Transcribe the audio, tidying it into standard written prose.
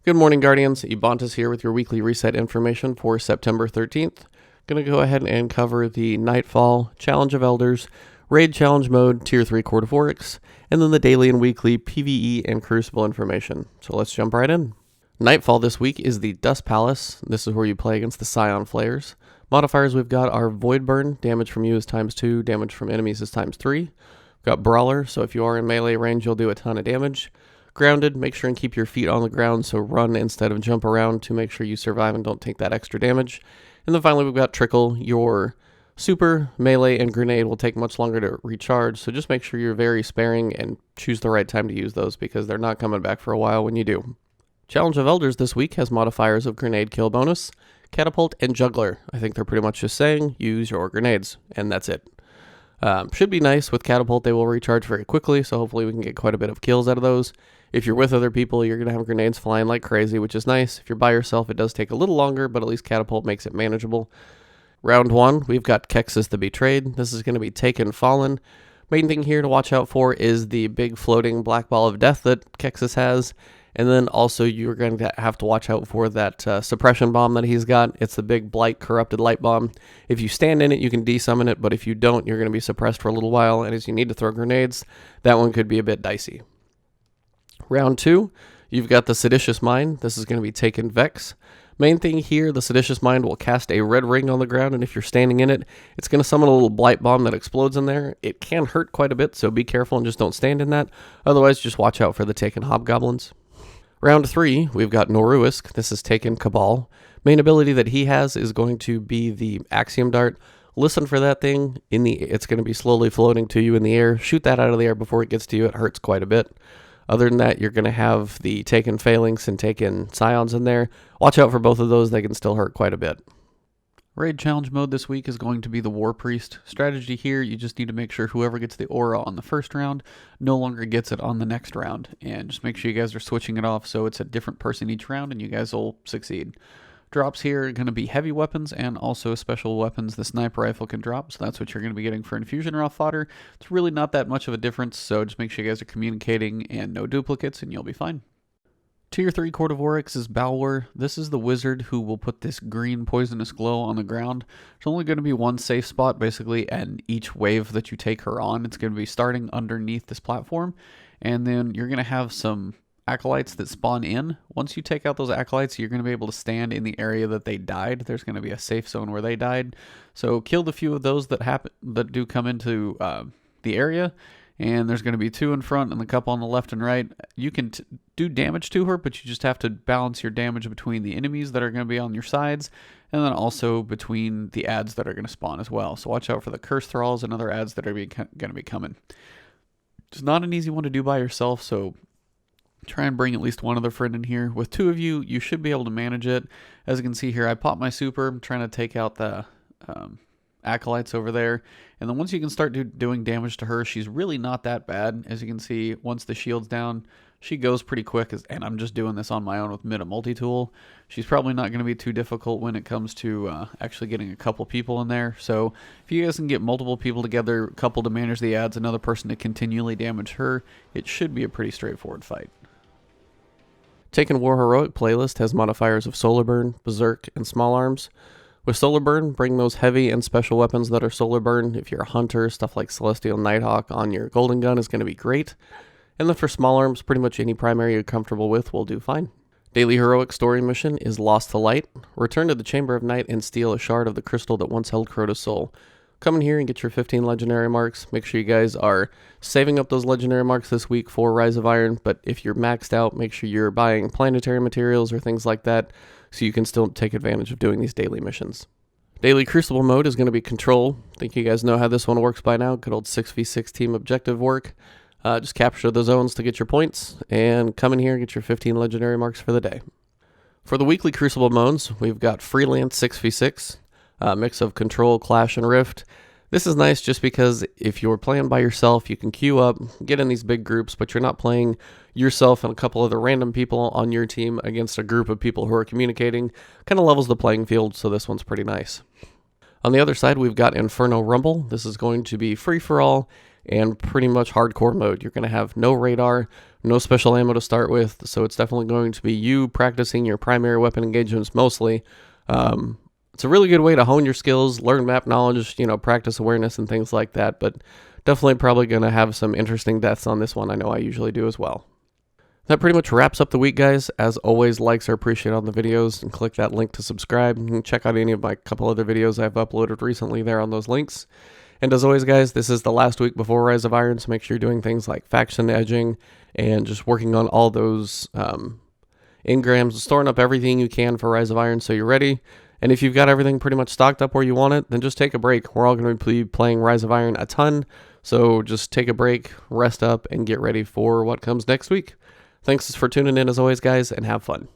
Good morning, Guardians. Ebontis here with your weekly reset information for September 13th. Going to go ahead and cover the Nightfall, Challenge of Elders, Raid Challenge Mode, Tier 3 Court of Oryx, and then the daily and weekly PvE and Crucible information. So let's jump right in. Nightfall this week is the Dust Palace. This is where you play against the Psion Flayers. Modifiers we've got are Void Burn, damage from you is ×2, damage from enemies is ×3. We've got Brawler, so if you are in melee range, you'll do a ton of damage. Grounded, make sure and keep your feet on the ground, so run instead of jump around to make sure you survive and don't take that extra damage. And then finally we've got Trickle. Your super, melee, and grenade will take much longer to recharge, so just make sure you're very sparing and choose the right time to use those because they're not coming back for a while when you do. Challenge of Elders this week has modifiers of grenade kill bonus, Catapult, and Juggler. I think they're pretty much just saying use your grenades, and that's it. Should be nice. With Catapult, they will recharge very quickly, so hopefully we can get quite a bit of kills out of those. If you're with other people, you're going to have grenades flying like crazy, which is nice. If you're by yourself, it does take a little longer, but at least Catapult makes it manageable. Round 1, we've got Kexus the Betrayed. This is going to be Taken Fallen. Main thing here to watch out for is the big floating black ball of death that Kexus has. And then also you're going to have to watch out for that suppression bomb that he's got. It's the big blight corrupted light bomb. If you stand in it, you can desummon it, but if you don't, you're going to be suppressed for a little while. And as you need to throw grenades, that one could be a bit dicey. Round 2, you've got the Seditious Mind. This is going to be Taken Vex. Main thing here, the Seditious Mind will cast a red ring on the ground, and if you're standing in it, it's going to summon a little blight bomb that explodes in there. It can hurt quite a bit, so be careful and just don't stand in that. Otherwise, just watch out for the Taken Hobgoblins. Round 3, we've got Noru'usk. This is Taken Cabal. Main ability that he has is going to be the Axiom Dart. Listen for that thing. It's going to be slowly floating to you in the air. Shoot that out of the air before it gets to you. It hurts quite a bit. Other than that, you're going to have the Taken Phalanx and Taken Scions in there. Watch out for both of those. They can still hurt quite a bit. Raid Challenge Mode this week is going to be the Warpriest. Strategy here, you just need to make sure whoever gets the aura on the first round no longer gets it on the next round. And just make sure you guys are switching it off so it's a different person each round and you guys will succeed. Drops here are going to be heavy weapons and also special weapons. The sniper rifle can drop, so that's what you're going to be getting for infusion raw fodder. It's really not that much of a difference, so just make sure you guys are communicating and no duplicates and you'll be fine. Tier 3 Court of Oryx is Brawler. This is the wizard who will put this green poisonous glow on the ground. There's only going to be one safe spot, basically, and each wave that you take her on, it's going to be starting underneath this platform. And then you're going to have some acolytes that spawn in. Once you take out those acolytes, you're going to be able to stand in the area that they died. There's going to be a safe zone where they died. So kill the few of those that do come into the area. And there's going to be 2 in front and a couple on the left and right. You can do damage to her, but you just have to balance your damage between the enemies that are going to be on your sides and then also between the adds that are going to spawn as well. So watch out for the Curse Thralls and other adds that are going to be coming. It's not an easy one to do by yourself, so try and bring at least one other friend in here. With 2 of you, you should be able to manage it. As you can see here, I popped my super. I'm trying to take out the acolytes over there, and then once you can start doing damage to her, she's really not that bad. As you can see, once the shield's down, she goes pretty quick, and I'm just doing this on my own with Mida multi-tool. She's probably not going to be too difficult when it comes to actually getting a couple people in there. So if you guys can get multiple people together, a couple to manage the adds, another person to continually damage her, it should be a pretty straightforward fight. Taken War Heroic playlist has modifiers of Solar Burn, Berserk, and Small Arms. With Solar Burn, bring those heavy and special weapons that are Solar Burn. If you're a hunter, stuff like Celestial Nighthawk on your Golden Gun is going to be great. And then for Small Arms, pretty much any primary you're comfortable with will do fine. Daily Heroic Story Mission is Lost to Light. Return to the Chamber of Night and steal a shard of the crystal that once held Crota's soul. Come in here and get your 15 legendary marks. Make sure you guys are saving up those legendary marks this week for Rise of Iron, but if you're maxed out, make sure you're buying planetary materials or things like that so you can still take advantage of doing these daily missions. Daily Crucible mode is going to be Control. I think you guys know how this one works by now. Good old 6v6 team objective work. Just capture the zones to get your points, and come in here and get your 15 legendary marks for the day. For the weekly Crucible modes, we've got Freelance 6v6. Mix of Control, Clash, and Rift. This is nice just because if you're playing by yourself, you can queue up, get in these big groups, but you're not playing yourself and a couple other random people on your team against a group of people who are communicating. Kind of levels the playing field, so this one's pretty nice. On the other side, we've got Inferno Rumble. This is going to be free-for-all and pretty much hardcore mode. You're going to have no radar, no special ammo to start with, so it's definitely going to be you practicing your primary weapon engagements mostly. It's a really good way to hone your skills, learn map knowledge, practice awareness and things like that, but definitely probably going to have some interesting deaths on this one. I know I usually do as well. That pretty much wraps up the week, guys. As always, likes are appreciated on the videos, and click that link to subscribe. You can check out any of my couple other videos I've uploaded recently there on those links. And as always, guys, this is the last week before Rise of Iron, so make sure you're doing things like faction edging and just working on all those engrams, storing up everything you can for Rise of Iron so you're ready. And if you've got everything pretty much stocked up where you want it, then just take a break. We're all going to be playing Rise of Iron a ton, so just take a break, rest up, and get ready for what comes next week. Thanks for tuning in as always, guys, and have fun.